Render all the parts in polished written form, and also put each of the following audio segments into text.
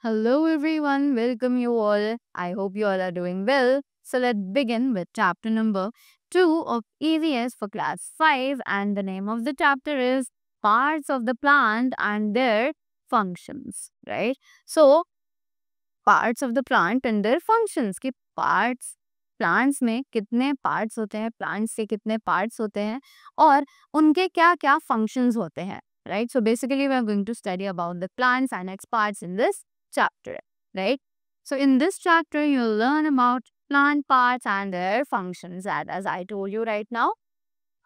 Hello everyone, welcome you all. I hope you all are doing well. So let's begin with chapter number 2 of EVS for class 5, and the name of the chapter is Parts of the Plant and Their Functions, right? So parts of the plant and their functions कि parts plants में कितने parts होते हैं, plants के कितने parts होते हैं और उनके क्या क्या functions होते हैं, right? So basically we are going to study about the plants and its parts in this chapter, right? So in this chapter you'll learn about plant parts and their functions, as I told you right now.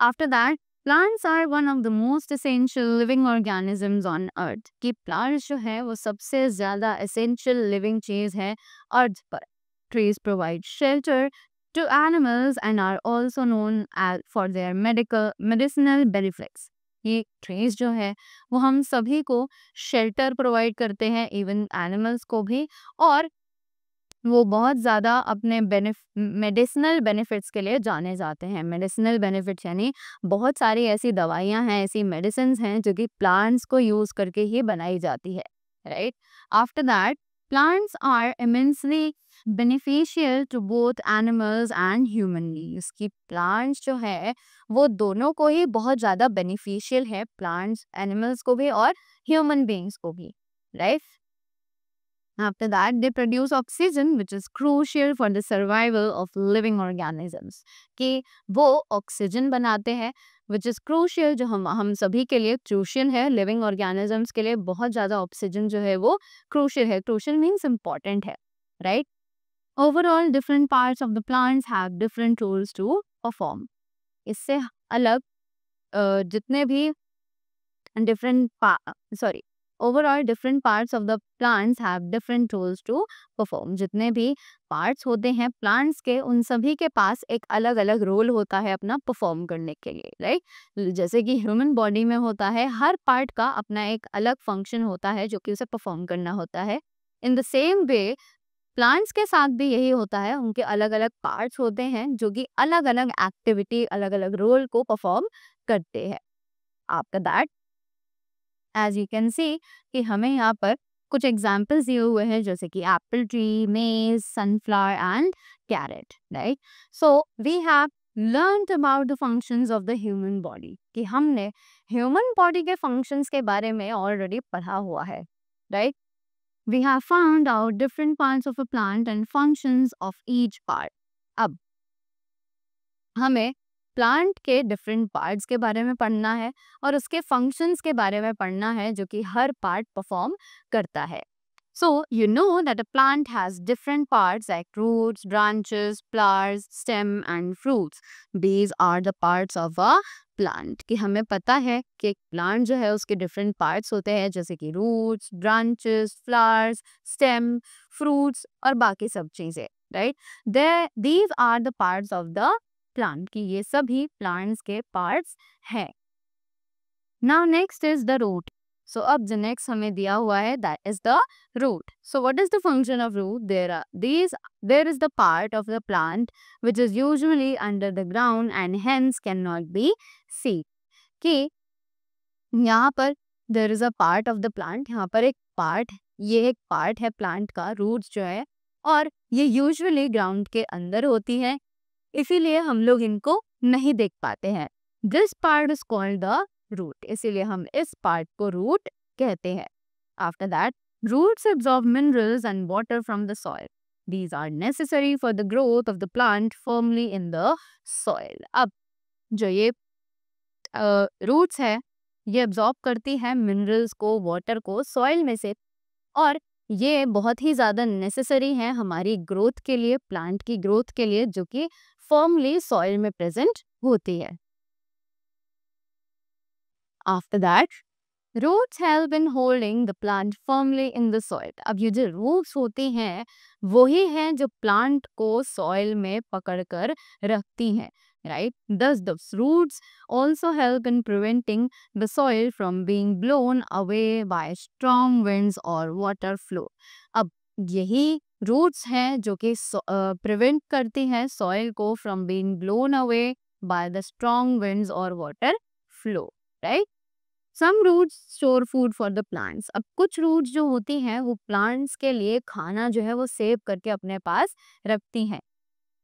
After that, plants are one of the most essential living organisms on earth. कि plants जो है वो सबसे ज़्यादा essential living चीज़ है अर्थ पर. Trees provide shelter to animals and are also known as for their medicinal benefits. ये trees जो है वो हम सभी को shelter provide करते हैं, even animals को भी, और वो बहुत ज़्यादा अपने मेडिसिनल बेनिफिट्स के लिए जाने जाते हैं. मेडिसिनल बेनिफिट्स यानी बहुत सारी ऐसी दवाइयाँ हैं, ऐसी मेडिसिन्स हैं जो कि प्लांट्स को यूज़ करके ही बनाई जाती है, right? After that, plants are immensely beneficial to both animals and human beings. की प्लांट्स जो है वो दोनों को ही बहुत ज़्यादा बेनिफिशियल है, प्लांट्स एनिमल्स को भी और ह्यूमन बीइंग्स को भी, right? After that, they produce oxygen, which is crucial for the survival of living organisms. कि वो ऑक्सीजन बनाते हैं, which is crucial, जो हम सभी के लिए crucial है, living organisms के लिए बहुत ज़्यादा ऑक्सीजन जो है वो crucial है. Crucial means important है, right? Overall, different parts of the plants have different roles to perform. इससे अलग जितने भी overall different parts of the plants have different roles to perform. जितने भी parts होते हैं plants के, उन सभी के पास एक अलग अलग रोल होता है अपना परफॉर्म करने के लिए, राइट? जैसे कि ह्यूमन बॉडी में होता है, हर पार्ट का अपना एक अलग फंक्शन होता है जो कि उसे परफॉर्म करना होता है. In the same way plants के साथ भी यही होता है, उनके अलग अलग पार्ट्स होते हैं जो कि अलग अलग एक्टिविटी, अलग अलग रोल को परफॉर्म करते हैं. After that, as you can see कि हमें यहाँ पर कुछ एग्जाम्पल्स दिए हुए हैं, जैसे कि apple tree, maize, sunflower and carrot, right? So we have learned about the functions of the human body. कि हमने ह्यूमन बॉडी के फंक्शंस के बारे में ऑलरेडी पढ़ा हुआ है, right? We have found out different parts of a plant and functions of each part. अब हमें प्लांट के डिफरेंट पार्ट्स के बारे में पढ़ना है और उसके फंक्शंस के बारे में पढ़ना है जो कि हर पार्ट परफॉर्म करता है. So, you know that a plant has different parts like roots, branches, flowers, stem and fruits. These are the parts of a plant. कि हमें पता है कि एक plant जो है उसके different parts होते हैं, जैसे कि roots, branches, flowers, stem, fruits और बाकी सब चीज़ें, right? These are the parts of the plant. कि ये सभी plants के parts हैं. Now next is the root. So अब the next हमें दिया हुआ है, that is the root. So what is the function of root? There is the part of the plant which is usually under the ground and hence cannot be seen. कि यहाँ पर there is a part of the plant, यहाँ पर एक part, ये एक part है plant का, roots जो है, और ये usually ground के अंदर होती है, इसीलिए हम लोग इनको नहीं देख पाते हैं. This part is called the root. इसीलिए हम इस part को root कहते हैं. After that, roots absorb minerals and water from the soil. These are necessary for the growth of the plant firmly in the soil. अब जो ये roots है, ये absorb करती है minerals को, water को soil में से, और ये बहुत ही ज़्यादा necessary है हमारी growth के लिए, plant की growth के लिए, जो कि firmly soil में present होती है. After that, roots help in holding the plant firmly in the soil. अब ये जो roots होती हैं वही हैं जो plant को soil में पकड़कर रखती हैं, right? Thus the roots also help in preventing the soil from being blown away by strong winds or water flow. अब यही roots हैं जो कि prevent करती हैं soil को from being blown away by the strong winds or water flow, right? Some roots store food for the plants. अब कुछ रूट्स जो होती हैं वो प्लांट्स के लिए खाना जो है वो सेव करके अपने पास रखती हैं।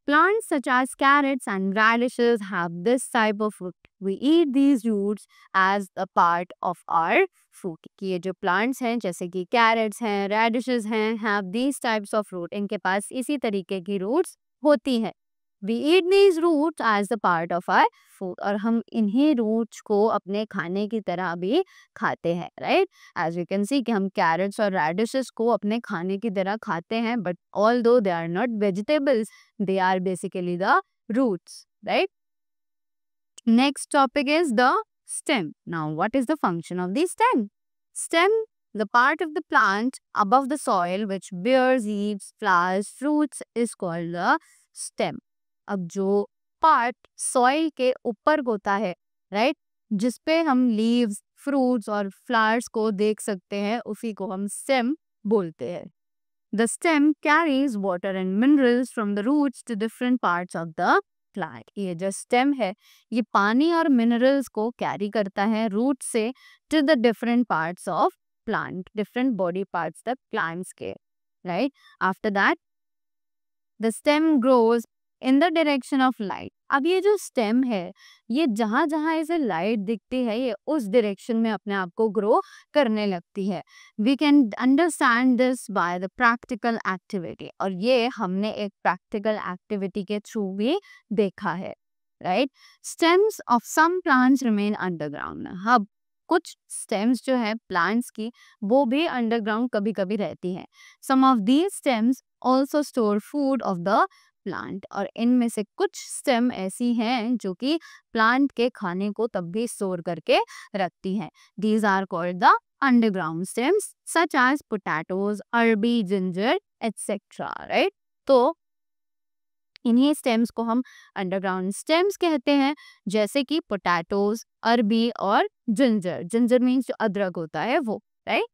Plants such as carrots and radishes have this type of root. We eat these roots as a part of our food. कि ये जो plants हैं जैसे कि carrots हैं, radishes हैं, have these types of root. इनके पास इसी तरीके की roots होती हैं. We eat these roots as a part of our food. और हम इन्हीं roots को अपने खाने की तरह भी खाते हैं, right? As you can see कि हम carrots और radishes को अपने खाने की तरह खाते हैं, but although they are not vegetables, they are basically the roots, right? Next topic is the stem. Now, what is the function of the stem? Stem, the part of the plant above the soil which bears leaves, flowers, fruits is called the stem. अब जो part soil के ऊपर होता है, right, जिसपे हम leaves, fruits और flowers को देख सकते हैं, उसी को हम स्टेम बोलते हैं. The stem carries water and minerals from the roots to different parts of the plant. ये जो stem है, ये पानी और minerals को carry करता है root से to the different parts of plant, different body parts तक plants के, right? After that, the stem grows in the direction of light. अब ये जो stem है, ये जहाँ जहाँ इसे light दिखती है, ये उस direction में अपने आप को grow करने लगती है. We can understand this by the practical activity. और ये हमने एक practical activity के through भी देखा है, right? Stems of some plants remain underground. अब कुछ stems जो है plants की, वो भी underground कभी कभी रहती हैं. Some of these stems also store food of the plant. और इनमें से कुछ स्टेम ऐसी हैं जो कि प्लांट के खाने को तब भी स्टोर करके रखती हैं. These are called the underground stems such as potatoes, अरबी, ginger, etc. right? तो इन्हीं स्टेम्स को हम अंडरग्राउंड स्टेम्स कहते हैं, जैसे कि पोटैटोज, अरबी और जिंजर. जिंजर मीन्स जो अदरक होता है वो, right?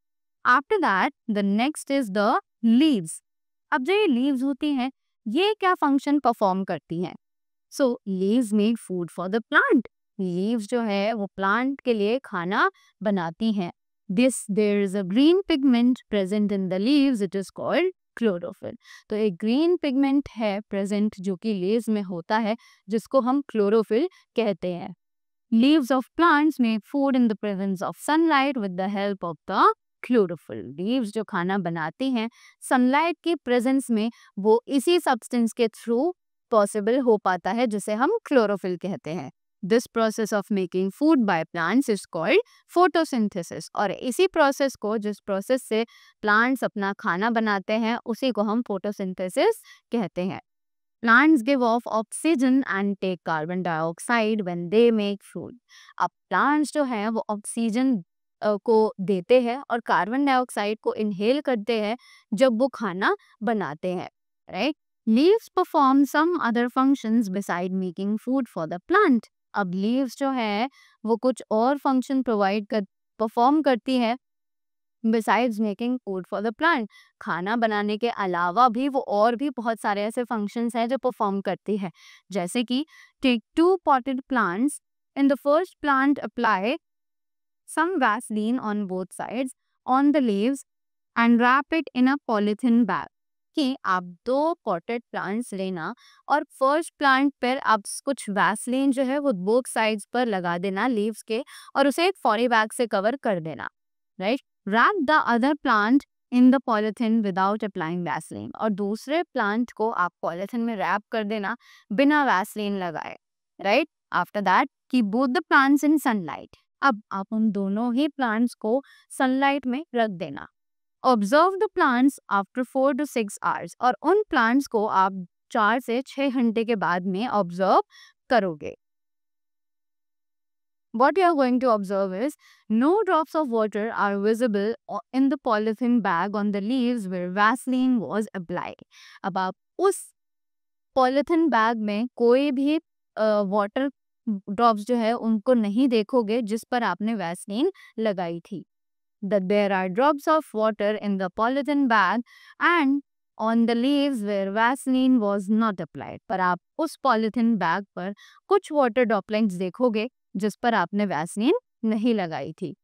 After that the next is the leaves. अब जो ये लीव्स होती हैं, ये क्या फंक्शन परफॉर्म करती हैं? So leaves make food for the plant. Leaves जो है वो प्लांट के लिए खाना बनाती हैं. This there is a green pigment present in the leaves, it is called chlorophyll. तो एक ग्रीन पिगमेंट है प्रेजेंट जो कि लीव्स में होता है, जिसको हम क्लोरोफिल कहते हैं. Leaves of plants make food in the presence of sunlight with the help of the chlorophyll. Leaves जो खाना बनाती हैं सनलाइट की प्रेजेंस में, वो इसी सब्सटेंस के थ्रू पॉसिबल हो पाता है, जिसे हम क्लोरोफिल कहते हैं. This process of making food by plants is called photosynthesis. और इसी प्रोसेस को, जिस प्रोसेस से प्लांट्स अपना खाना बनाते हैं, उसी को हम फोटोसिंथेसिस कहते हैं. Plants give off oxygen and take carbon dioxide when they make food. अब plants जो हैं वो ऑक्सीजन को देते हैं और कार्बन डाइऑक्साइड को इनहेल करते हैं जब वो खाना बनाते हैं, right? Leaves perform some other functions beside making food for the plant. अब leaves जो है वो कुछ और फंक्शन परफॉर्म करती है besides making food for the plant. खाना बनाने के अलावा भी वो और भी बहुत सारे ऐसे फंक्शंस हैं जो परफॉर्म करती है. जैसे कि take 2 potted plants. In the first plant apply some Vaseline on both sides on the leaves and wrap it in a polythene bag. कि आप 2 potted plants लेना और फर्स्ट प्लांट पर आप कुछ वैसलीन जो है वो बोथ साइड्स पर लगा देना लीव्स के, और उसे एक पॉली बैग से कवर कर देना, right? Wrap the other plant in the polythene without applying Vaseline. और दूसरे प्लांट को आप पॉलिथिन में रैप कर देना बिना वैसलीन लगाए, right? After that keep both the plants in sunlight. अब आप उन दोनों ही प्लांट्स को सनलाइट में रख देना. Observe the plants after 4 to 6 hours. और उन प्लांट्स को आप 4 से 6 घंटे के बाद में ऑब्जर्व करोगे. What you are going to observe is no drops of water are visible in the polythene bag on the leaves where Vaseline was applied. अब आप उस polythene bag में कोई भी water drops जो है उनको नहीं देखोगे जिस पर आपने Vaseline लगाई थी. That there are drops of water in the polythene bag and on the leaves where Vaseline was not applied. पर आप उस polythene bag पर कुछ water droplets देखोगे जिस पर आपने वैसलीन नहीं लगाई थी.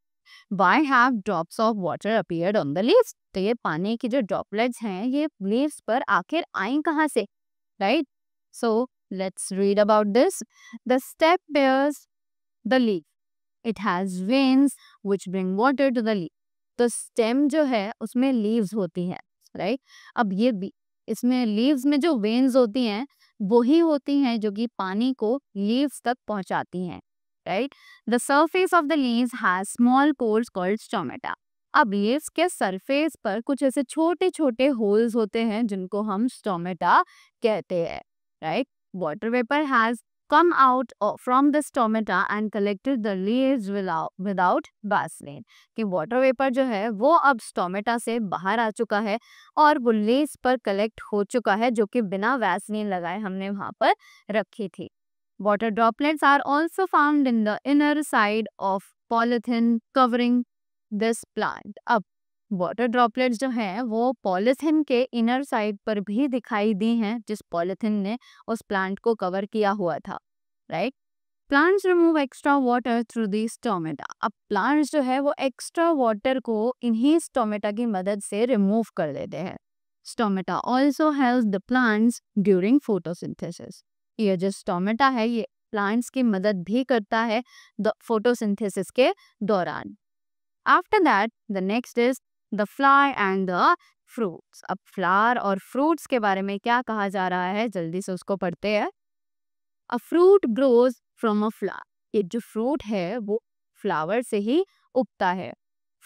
Why have drops of water appeared on the leaves? तो ये पानी की जो ड्रॉपलेट्स हैं ये लीव्स पर आखिर आई कहाँ से, right? So let's read about this. The stem bears the leaf. It has veins which bring water to the leaf. तो स्टेम जो है उसमें लीव्स होती हैं, राइट? अब ये इसमें लीव्स में जो वेन्स होती हैं वही होती हैं जो कि पानी को लीव्स तक पहुंचाती हैं, right? The surface of the leaves has small pores called stomata. अब लीव्स के सरफेस पर कुछ ऐसे छोटे छोटे होल्स होते हैं जिनको हम स्टोमेटा कहते हैं, right? Water vapour has come out from the stomata and collected the leaves without Vaseline. कि वाटर वेपर जो है वो अब स्टोमेटा से बाहर आ चुका है और वो लीव्स पर कलेक्ट हो चुका है जो कि बिना वैसलीन लगाए हमने वहां पर रखी थी. Water droplets are also found in the inner side of polythene covering this plant. अब वाटर ड्रॉपलेट्स जो हैं वो पॉलीथिन के इनर साइड पर भी दिखाई दी हैं जिस पॉलीथिन ने उस प्लांट को कवर किया हुआ था, right? Plants remove extra water through the stomata. अब प्लांट्स जो है वो एक्स्ट्रा वाटर को इन्हीं स्टोमेटा की मदद से रिमूव कर देते हैं. Stomata also helps the plants during photosynthesis. ये जो स्टोमेटा है ये प्लांट्स की मदद भी करता है फोटोसिंथेसिस के दौरान. After that the next is the flower and the fruits. अब फ्लावर और फ्रूट्स के बारे में क्या कहा जा रहा है जल्दी से उसको पढ़ते हैं. A fruit grows from a flower. ये जो फ्रूट है वो फ्लावर से ही उगता है.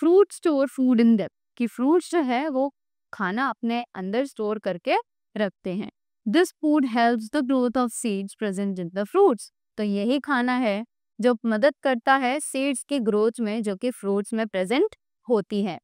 Fruit store food in them. कि फ्रूट्स जो है वो खाना अपने अंदर स्टोर करके रखते हैं. This food helps the growth of seeds present in the fruits. तो यही खाना है जो मदद करता है सीड्स की ग्रोथ में जो कि फ्रूट्स में प्रेजेंट होती है.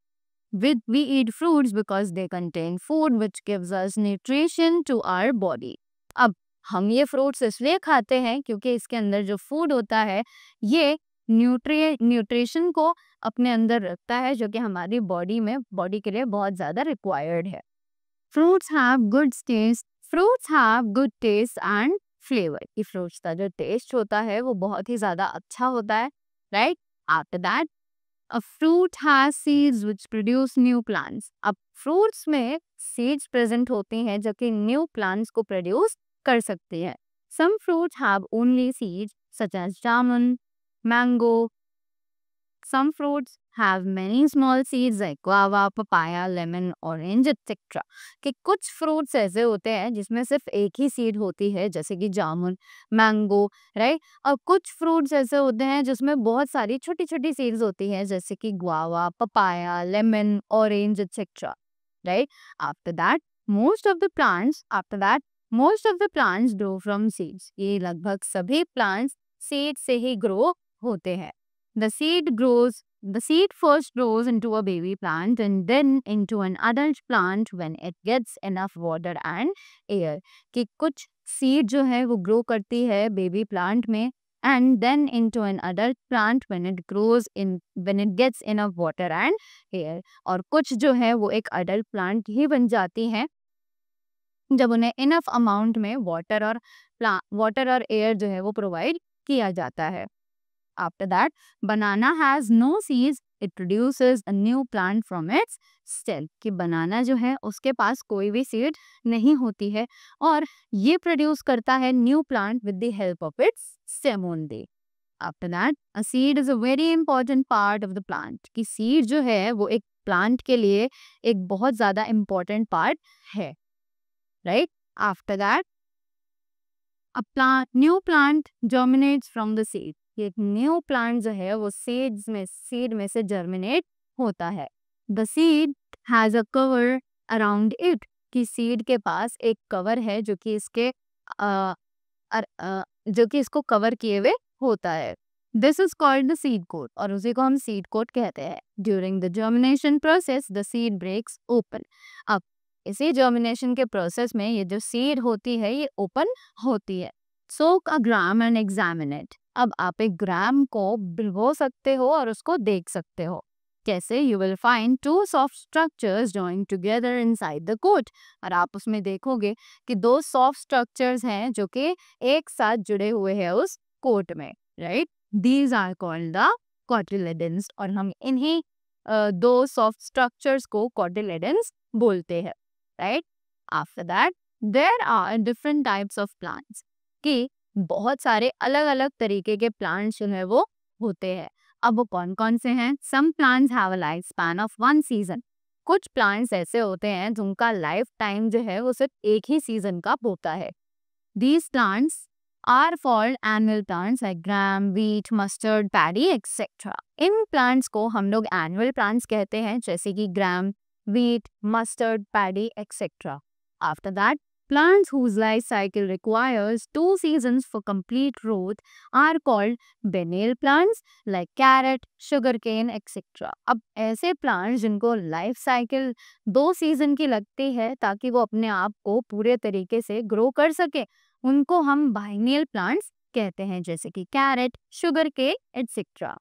We eat fruits because they contain food which gives us nutrition to our body. अब हम ये फ्रूट्स इसलिए खाते हैं क्योंकि इसके अंदर जो फूड होता है ये न्यूट्रिशन को अपने अंदर रखता है जो कि हमारी बॉडी के लिए बहुत ज़्यादा रिक्वायर्ड है. Fruits have good taste and flavour. कि फ्रूट्स का जो टेस्ट होता है वो बहुत ही ज़्यादा अच्छा होता है, right? After that A fruit has seeds which produce new plants. अब फ्रूट्स में सीड्स प्रेजेंट होती हैं जो कि न्यू प्लांट्स को प्रोड्यूस कर सकती हैं. Some fruits have only seeds such as jamun, mango. Some fruits have many small seeds like guava, papaya, lemon, orange, etc. कि कुछ फ्रूट्स ऐसे होते हैं जिसमें सिर्फ एक ही सीड होती है जैसे कि जामुन, मैंगो, राइट? और कुछ फ्रूट्स ऐसे होते हैं जिसमें बहुत सारी छोटी छोटी सीड्स होती हैं जैसे कि guava, papaya, lemon, orange, etc. Right? After that most of the plants grow from seeds. ये लगभग सभी प्लांट्स सीड से ही ग्रो होते हैं. The seed first grows into a baby plant and then into an adult plant when it gets enough water and air. कि कुछ seed जो है वो ग्रो करती है बेबी प्लांट में and then into an adult plant when it gets enough water and air. और कुछ जो है वो एक adult plant ही बन जाती हैं जब उन्हें इनफ अमाउंट में वाटर और एयर जो है वो प्रोवाइड किया जाता है. After that, banana has no seeds. It produces a new plant from its stem. कि बनाना जो है उसके पास कोई भी सीड नहीं होती है और ये प्रोड्यूस करता है new plant with the help of its stem only. After that, a seed is a very important part of the plant. कि सीड जो है वो एक प्लांट के लिए एक बहुत ज़्यादा इम्पोर्टेंट पार्ट है, right? After that, new plant germinates from the seed. एक न्यू प्लांट जो है वो सीड में से जर्मिनेट होता है. The seed has a cover around it. कि सीड के पास एक कवर है जो कि इसको कवर किए हुए होता है. This is called the seed coat और उसी को हम सीड कोट कहते हैं. During the germination process the seed breaks open. अब इसी जर्मिनेशन के प्रोसेस में ये जो सीड होती है ये ओपन होती है. सोक अ ग्राम एंड एग्जामिन इट. अब आप एक ग्राम को भिगो सकते हो और उसको देख सकते हो. कैसे? You will find two soft structures joined together inside the coat. और आप उसमें देखोगे कि दो सॉफ्ट स्ट्रक्चर्स हैं जो कि एक साथ जुड़े हुए हैं उस कोट में, right? These are called the cotyledons, और हम इन्हीं दो सॉफ्ट स्ट्रक्चर्स को कोटिलेडन्स बोलते हैं, right. After that there are different types of plants, कि बहुत सारे अलग अलग तरीके के प्लांट्स जो है वो होते हैं। अब वो कौन कौन से हैं? Some plants have a life span of 1 season. कुछ प्लांट्स ऐसे होते हैं जिनका लाइफ टाइम जो है वो सिर्फ एक ही सीजन का होता है। These plants are called annual plants like gram, wheat, mustard, paddy, etc. In plants को हम लोग annual plants कहते हैं, जैसे कि gram, wheat, mustard, paddy, etc. After that, plants whose life cycle requires 2 seasons for complete growth are called biennial plants like carrot, sugarcane, etc. अब ऐसे plants जिनको लाइफ साइकिल 2 सीजन की लगती है ताकि वो अपने आप को पूरे तरीके से ग्रो कर सके, उनको हम बाइनियल प्लांट्स कहते हैं, जैसे कि carrot, sugar cane, etcetera.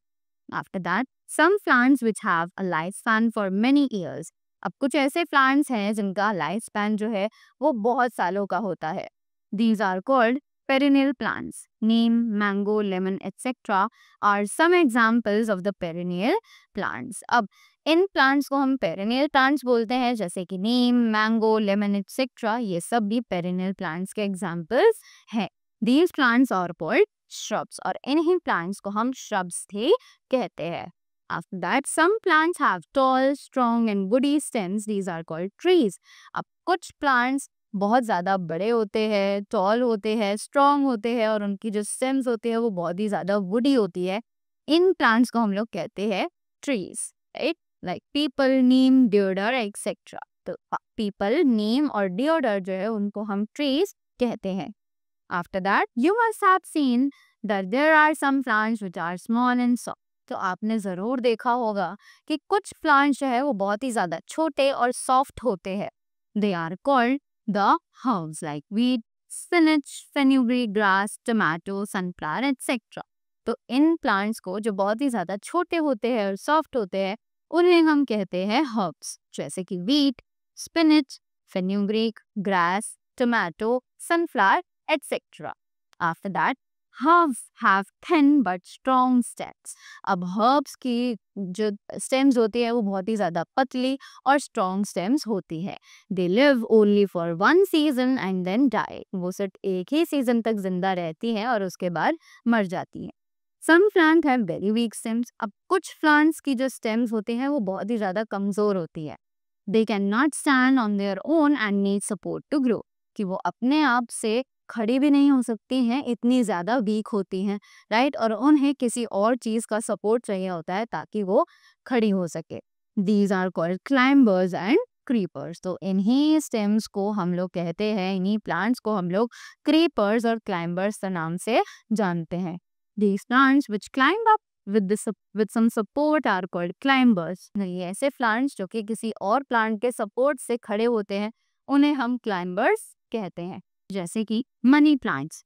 After that some plants which have a life span for many years. अब कुछ ऐसे प्लांट्स हैं जिनका लाइफ स्पैन जो है वो बहुत सालों का होता है। These are called perennial plants. Neem, mango, lemon, etc. are some examples of the perennial plants. अब इन प्लांट्स को हम पेरिनियल प्लांट्स बोलते हैं, जैसे कि नीम, मैंगो, लेमन एक्सेट्रा, ये सब भी पेरिनियल प्लांट्स के एग्जांपल्स हैं। These plants are called shrubs, और इन्हीं प्लांट्स को हम shrubs भी कहते हैं। After that, some plants have tall, strong and woody stems. These are called trees. अब कुछ प्लांट्स बहुत ज़्यादा बड़े होते हैं, टॉल होते हैं, स्ट्रॉन्ग होते हैं, और उनकी जो स्टेम्स होती है वो बहुत ही ज़्यादा वुडी होती है। इन प्लांट्स को हम लोग कहते हैं trees, right. Like peepal, neem, deodar etcetera. तो पीपल, नीम और डियोडर जो है उनको हम ट्रीज कहते हैं। After that you must have seen that there are some plants which are small and soft. तो आपने ज़रूर देखा होगा कि कुछ प्लांट्स जो है वो बहुत ही ज़्यादा छोटे और सॉफ्ट होते हैं। They are called the herbs like wheat, spinach, fenugreek grass, tomato, sunflower, etc. तो इन प्लांट्स को जो बहुत ही ज्यादा छोटे होते हैं और सॉफ्ट होते हैं उन्हें हम कहते हैं herbs, जैसे कि wheat, spinach, fenugreek grass, tomato, sunflower, etc. After that, herbs have thin but strong stems. अब herbs की जो stems होती है वो बहुत ही ज़्यादा पतली और strong stems होती है। They live only for 1 season and then die. वो सिर्फ एक ही सीजन तक जिंदा रहती हैं और उसके बाद मर जाती हैं। Some plants have very weak stems. अब कुछ plants की जो stems होती हैं वो बहुत ही ज़्यादा कमज़ोर होती है। They cannot stand on their own and need support to grow. कि वो अपने आप से खड़ी भी नहीं हो सकती हैं, इतनी ज़्यादा वीक होती हैं, राइट। और उन्हें किसी और चीज़ का सपोर्ट चाहिए होता है ताकि वो खड़ी हो सके। These are called climbers and creepers. तो इन्हीं स्टेम्स को हम लोग कहते हैं, इन्हीं प्लांट्स को हम लोग क्रीपर्स और क्लाइंबर्स के नाम से जानते हैं। These plants which climb up with some support are called climbers. ये ऐसे प्लांट्स जो कि किसी और प्लांट के सपोर्ट से खड़े होते हैं उन्हें हम क्लाइंबर्स कहते हैं, जैसे कि money plants.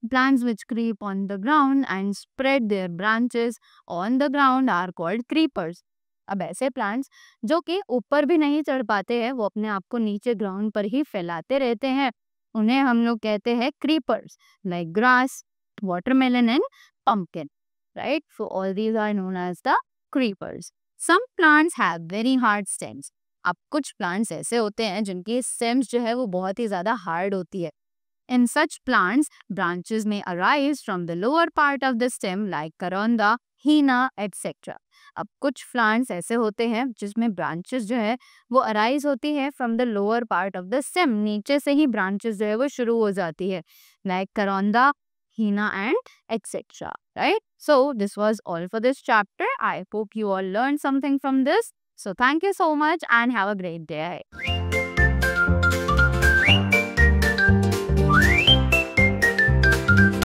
Plants which creep on the ground and spread their branches on the ground are called creepers. अब ऐसे प्लांट्स जो कि ऊपर भी नहीं चढ़ पाते हैं, वो अपने आप को नीचे ग्राउंड पर ही फैलाते रहते हैं, उन्हें हम लोग कहते हैं creepers, like grass, watermelon and pumpkin, right? So all these are known as the creepers. Some plants have very hard stems. अब कुछ प्लांट्स ऐसे होते हैं जिनकी स्टेम्स जो है वो बहुत ही ज़्यादा हार्ड होती है। In such plants, branches may arise from the lower part of the stem like karanda, hina, etc. अब कुछ plants ऐसे होते हैं जिसमें branches जो है वो arise होती है from the lower part of the stem. नीचे से ही branches जो है वो शुरू हो जाती है like karanda, hina and etc. Right? So this was all for this chapter. I hope you all learned something from this. So thank you so much and have a great day.